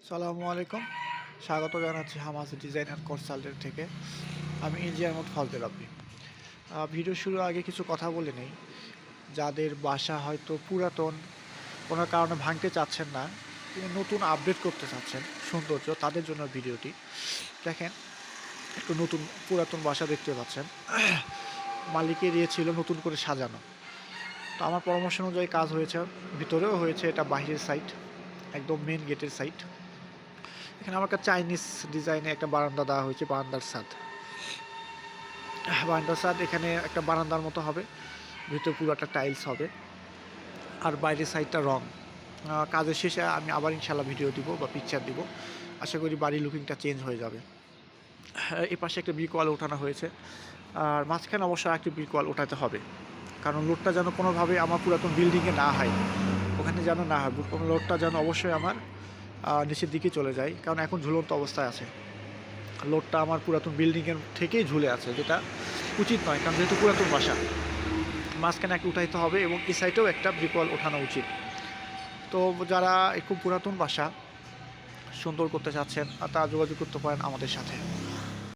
সালামু আলাইকুম। স্বাগত জানাচ্ছি হামাস ডিজাইন অ্যান্ড কনসালটেন্ট থেকে। আমি ইঞ্জিনিয়ার মোহাম্মদ ফজলে রাব্বি। ভিডিও শুরুর আগে কিছু কথা বলে নেই। যাদের বাসা হয়তো পুরাতন, কোনো কারণে ভাঙতে চাচ্ছেন না, কিন্তু নতুন আপডেট করতে চাচ্ছেন সৌন্দর্য, তাদের জন্য ভিডিওটি। দেখেন, একটু নতুন পুরাতন বাসা দেখতে পাচ্ছেন। মালিকের ইয়ে ছিল নতুন করে সাজানো। তো আমার পরামর্শ অনুযায়ী কাজ হয়েছে, ভিতরেও হয়েছে, এটা বাহিরের সাইড, একদম মেন গেটের সাইড। এখানে আমার কাছে চাইনিজ ডিজাইনে একটা বারান্দা দেওয়া হয়েছে, বারান্দার ছাদ এখানে একটা বারান্দার মতো হবে, ভিতরে পুরোটা টাইলস হবে, আর বাইরের সাইডটা রং। কাজের শেষে আমি আবার ইনশাল্লাহ ভিডিও দিব বা পিকচার দিব, আশা করি বাড়ির লুকিংটা চেঞ্জ হয়ে যাবে। এই পাশে একটা ব্রিক ওয়াল ওঠানো হয়েছে, আর মাঝখানে অবশ্যই একটি ব্রিক ওয়াল ওঠাতে হবে, কারণ লোডটা যেন কোনোভাবে আমার পুরাতন বিল্ডিংয়ে না হয়, ওখানে যেন না হয়, লোডটা যেন অবশ্যই আমার নিচের দিকে চলে যায়, কারণ এখন ঝুলন্ত অবস্থায় আছে। লোডটা আমার পুরাতন বিল্ডিংয়ের থেকেই ঝুলে আছে, যেটা উচিত নয়, কারণ যেহেতু পুরাতন বাসা, মাঝখানে একটা উঠাইতে হবে এবং এই সাইডেও একটা ব্রিকওয়াল ওঠানো উচিত। তো যারা একটু পুরাতন বাসা সুন্দর করতে চাচ্ছেন, তারা যোগাযোগ করতে পারেন আমাদের সাথে।